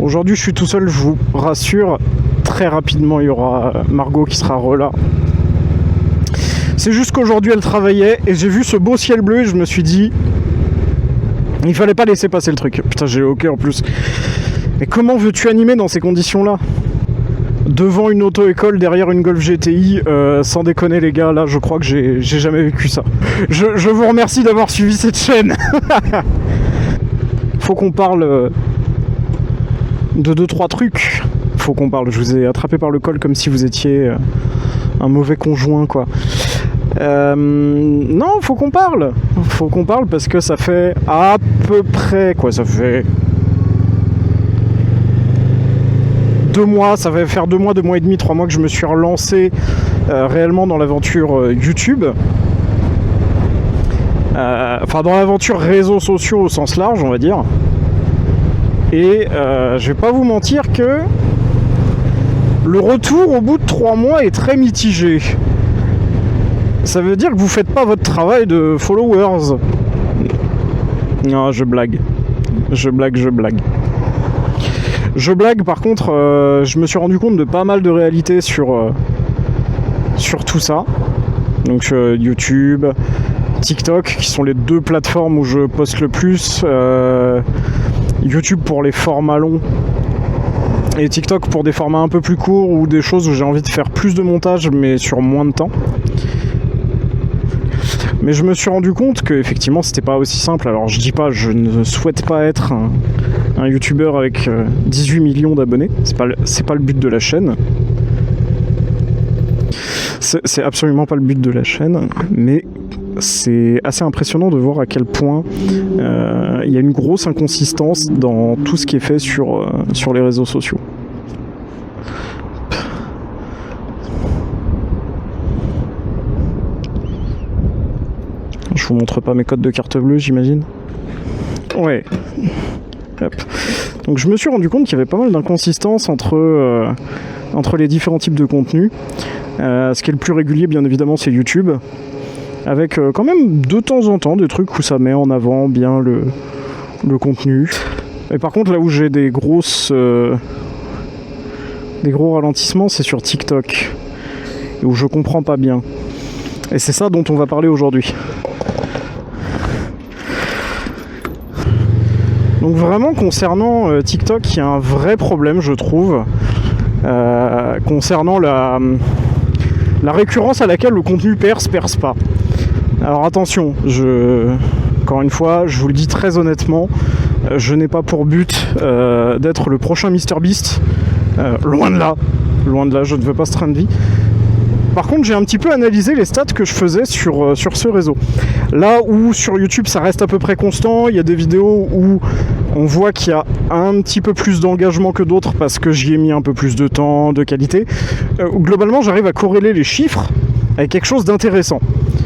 Aujourd'hui je suis tout seul, je vous rassure. Très rapidement il y aura Margot qui sera là. C'est juste qu'aujourd'hui elle travaillait et j'ai vu ce beau ciel bleu et je me suis dit il fallait pas laisser passer le truc. Putain, j'ai ok en plus. Mais comment veux-tu animer dans ces conditions-là ? Devant une auto-école, derrière une Golf GTI, sans déconner les gars, là je crois que j'ai jamais vécu ça. Je vous remercie d'avoir suivi cette chaîne. Faut qu'on parle de 2-3 trucs. Faut qu'on parle, je vous ai attrapé par le col comme si vous étiez un mauvais conjoint quoi. Non, faut qu'on parle. Faut qu'on parle parce que ça fait à peu près quoi, ça fait 2 mois, ça va faire 2 mois, 2 mois et demi, 3 mois que je me suis relancé réellement dans l'aventure YouTube. Enfin dans l'aventure réseaux sociaux au sens large on va dire. Et je vais pas vous mentir que le retour au bout de 3 mois est très mitigé. Ça veut dire que vous faites pas votre travail de followers. Non, je blague. Je blague. Je blague, par contre, je me suis rendu compte de pas mal de réalités sur tout ça. Donc YouTube, TikTok, qui sont les 2 plateformes où je poste le plus. YouTube pour les formats longs. Et TikTok pour des formats un peu plus courts ou des choses où j'ai envie de faire plus de montage mais sur moins de temps. Mais je me suis rendu compte que effectivement c'était pas aussi simple. Alors je dis pas, je ne souhaite pas être un youtubeur avec 18 millions d'abonnés. C'est pas le but de la chaîne. C'est absolument pas le but de la chaîne. Mais c'est assez impressionnant de voir à quel point il y a une grosse inconsistance dans tout ce qui est fait sur les réseaux sociaux. Je vous montre pas mes codes de carte bleue, j'imagine. Ouais. Hop. Donc je me suis rendu compte qu'il y avait pas mal d'inconsistances entre les différents types de contenus. Ce qui est le plus régulier, bien évidemment, c'est YouTube. Avec quand même de temps en temps des trucs où ça met en avant bien le contenu. Et par contre, là où j'ai des gros ralentissements, c'est sur TikTok. Où je comprends pas bien. Et c'est ça dont on va parler aujourd'hui. Donc vraiment concernant TikTok, il y a un vrai problème je trouve concernant la récurrence à laquelle le contenu perce pas. Alors attention, encore une fois, je vous le dis très honnêtement, je n'ai pas pour but d'être le prochain MrBeast, loin de là, je ne veux pas ce train de vie. Par contre, j'ai un petit peu analysé les stats que je faisais sur ce réseau. Là où sur YouTube ça reste à peu près constant, il y a des vidéos où on voit qu'il y a un petit peu plus d'engagement que d'autres parce que j'y ai mis un peu plus de temps, de qualité. Globalement, j'arrive à corréler les chiffres avec quelque chose d'intéressant.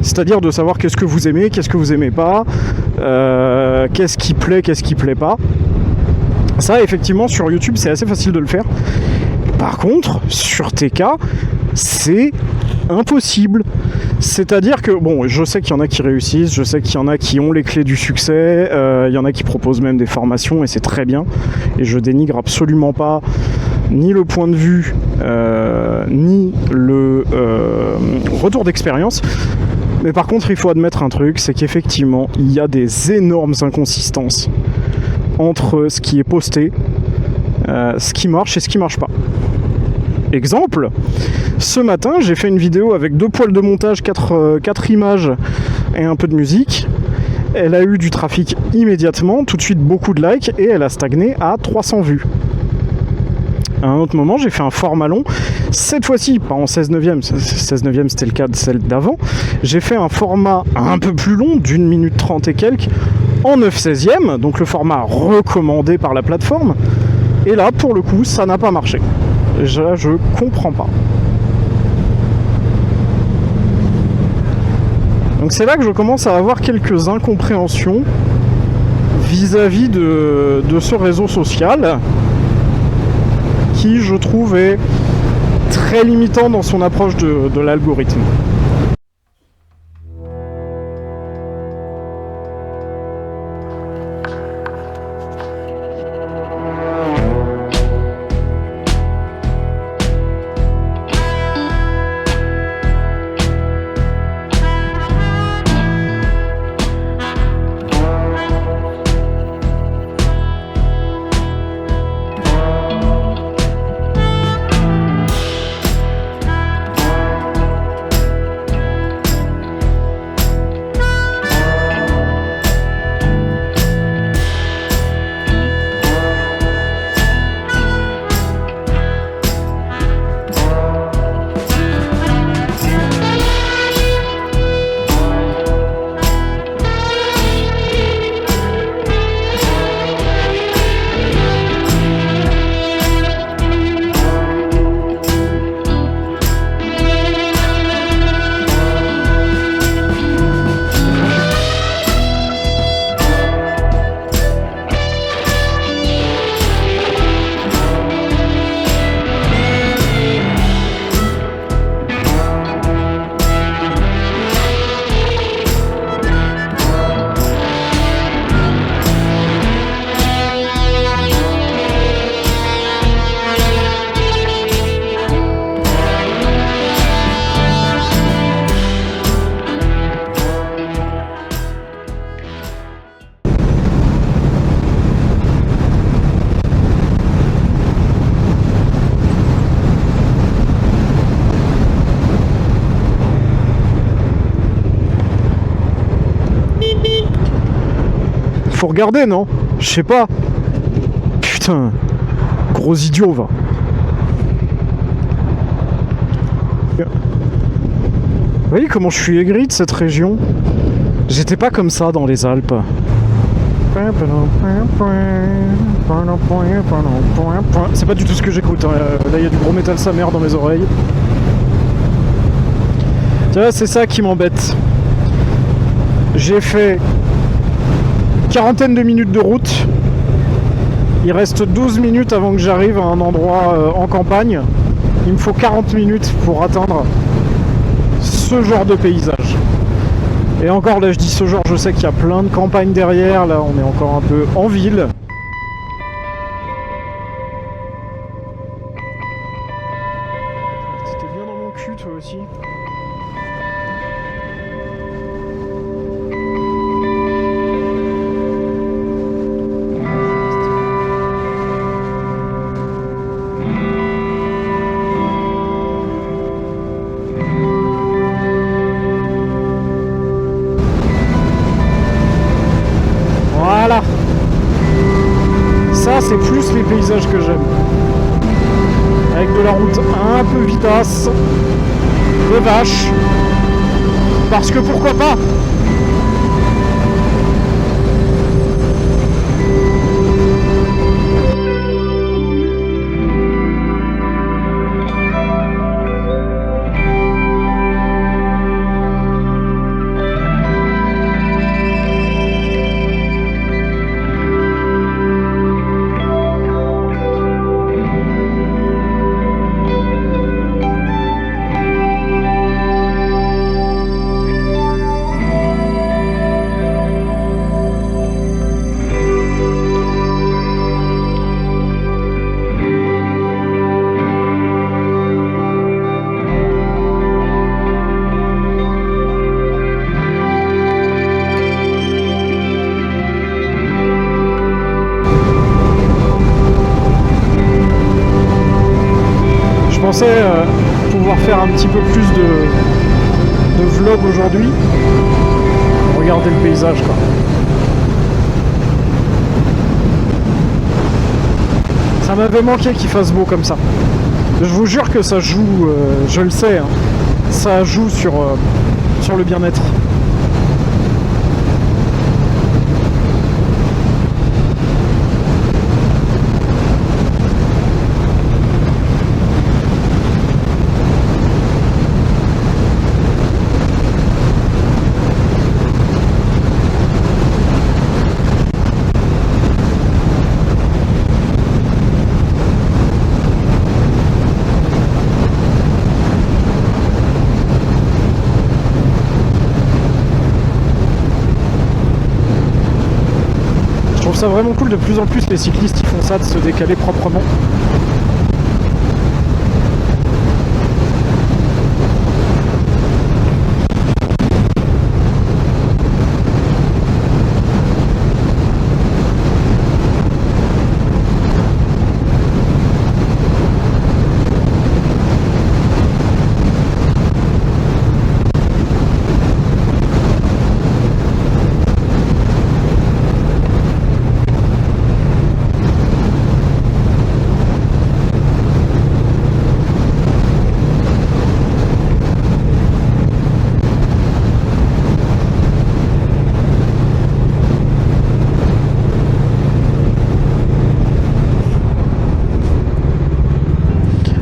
C'est-à-dire de savoir qu'est-ce que vous aimez pas, qu'est-ce qui plaît pas. Ça, effectivement, sur YouTube, c'est assez facile de le faire. Par contre, sur TK, c'est impossible. C'est-à-dire que, bon, je sais qu'il y en a qui réussissent, je sais qu'il y en a qui ont les clés du succès, il y en a qui proposent même des formations et c'est très bien. Et je dénigre absolument pas ni le point de vue, ni le retour d'expérience. Mais par contre, il faut admettre un truc, c'est qu'effectivement, il y a des énormes inconsistances entre ce qui est posté, ce qui marche et ce qui marche pas. Exemple, ce matin, j'ai fait une vidéo avec 2 poils de montage, 4 images et un peu de musique. Elle a eu du trafic immédiatement, tout de suite beaucoup de likes et elle a stagné à 300 vues. À un autre moment, j'ai fait un format long, cette fois-ci pas en 16/9, 16/9 c'était le cas de celle d'avant. J'ai fait un format un peu plus long, d'1 minute 30 et quelques, en 9/16, donc le format recommandé par la plateforme. Et là, pour le coup, ça n'a pas marché. Je comprends pas. Donc c'est là que je commence à avoir quelques incompréhensions vis-à-vis de ce réseau social qui, je trouve, est très limitant dans son approche de l'algorithme. faut regarder, non? Je sais pas. Putain, gros idiot, va. Vous voyez comment je suis aigri de cette région? J'étais pas comme ça dans les Alpes. C'est pas du tout ce que j'écoute, hein. Là il y a du gros métal sa mère dans mes oreilles. C'est ça qui m'embête. J'ai fait quarantaine de minutes de route. Il reste 12 minutes avant que j'arrive à un endroit en campagne. Il me faut 40 minutes pour atteindre ce genre de paysage. Et encore là je dis ce genre, je sais qu'il y a plein de campagnes derrière. Là on est encore un peu en ville. C'était bien dans mon cul toi aussi. Voilà. Ça c'est plus les paysages que j'aime. Avec de la route un peu vitasse, de vache. Parce que pourquoi pas? Je pensais pouvoir faire un petit peu plus de vlog aujourd'hui. Regardez le paysage quoi. Ça m'avait manqué qu'il fasse beau comme ça. Je vous jure que ça joue, je le sais, hein, ça joue sur le bien-être. Je trouve ça vraiment cool, de plus en plus les cyclistes ils font ça, de se décaler proprement.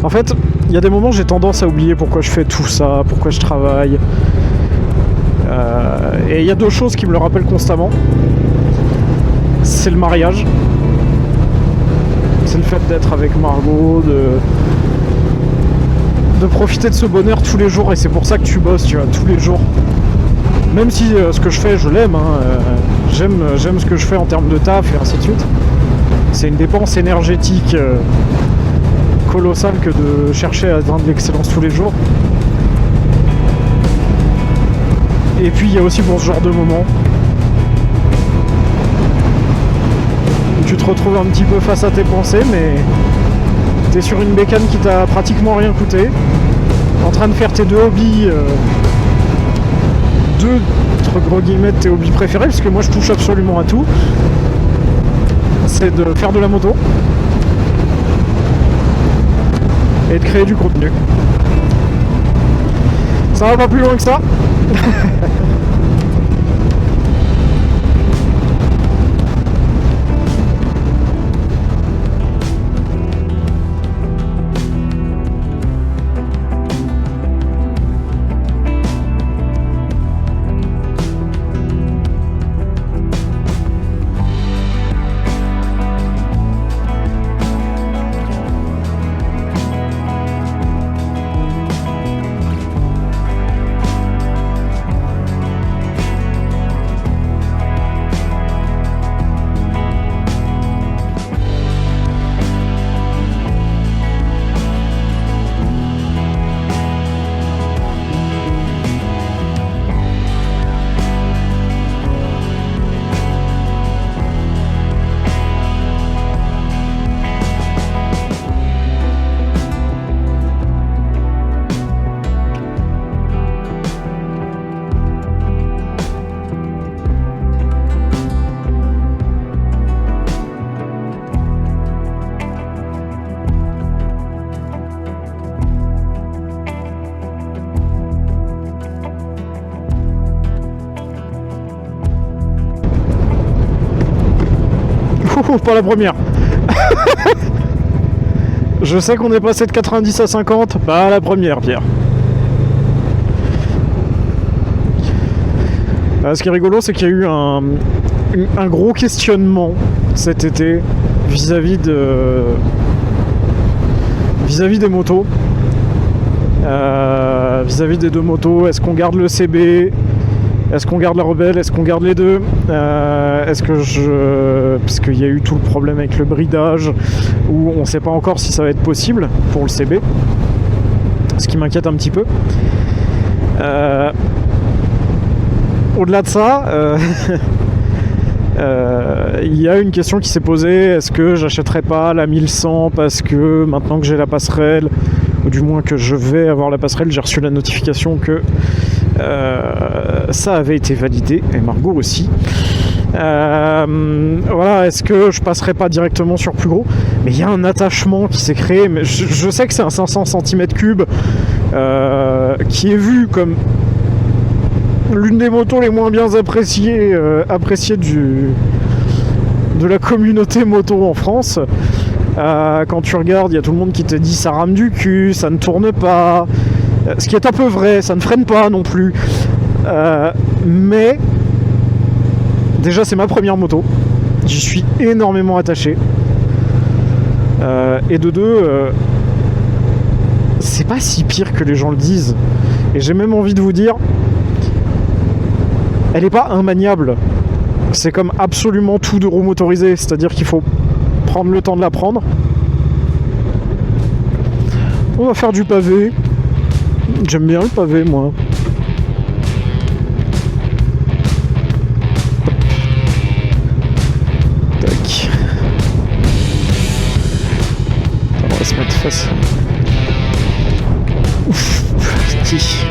En fait, il y a des moments où j'ai tendance à oublier pourquoi je fais tout ça, pourquoi je travaille. Et il y a deux choses qui me le rappellent constamment. C'est le mariage. C'est le fait d'être avec Margot, de profiter de ce bonheur tous les jours. Et c'est pour ça que tu bosses, tu vois, tous les jours. Même si ce que je fais, je l'aime. J'aime ce que je fais en termes de taf et ainsi de suite. C'est une dépense énergétique colossale que de chercher à atteindre l'excellence tous les jours. Et puis il y a aussi pour ce genre de moment où tu te retrouves un petit peu face à tes pensées, mais t'es sur une bécane qui t'a pratiquement rien coûté, en train de faire tes deux hobbies deux, entre gros guillemets, de tes hobbies préférés, parce que moi je touche absolument à tout. C'est de faire de la moto et de créer du contenu. Ça va pas plus loin que ça. Pas la première. Je sais qu'on est passé de 90 à 50, pas la première, Pierre. Ce qui est rigolo, c'est qu'il y a eu un gros questionnement cet été vis-à-vis des motos. Vis-à-vis des deux motos, est-ce qu'on garde le CB? Est-ce qu'on garde la Rebelle? Est-ce qu'on garde les deux? Parce qu'il y a eu tout le problème avec le bridage, où on ne sait pas encore si ça va être possible pour le CB, ce qui m'inquiète un petit peu. Au-delà de ça, il y a une question qui s'est posée: est-ce que j'achèterais pas la 1100 parce que maintenant que j'ai la passerelle, ou du moins que je vais avoir la passerelle, j'ai reçu la notification que ça avait été validé, et Margot aussi. Voilà, est-ce que je passerai pas directement sur plus gros? Mais il y a un attachement qui s'est créé, mais je sais que c'est un 500 cm3 qui est vu comme l'une des motos les moins bien appréciées de la communauté moto en France. Quand tu regardes, il y a tout le monde qui te dit ça rame du cul, ça ne tourne pas, ce qui est un peu vrai, ça ne freine pas non plus. Mais déjà, c'est ma première moto, j'y suis énormément attaché. Et de deux, c'est pas si pire que les gens le disent. Et j'ai même envie de vous dire, elle est pas immaniable. C'est comme absolument tout de roue motorisée, c'est-à-dire qu'il faut prendre le temps de la prendre. On va faire du pavé. J'aime bien le pavé, moi. Tac. On va se mettre face. Ouf, petit.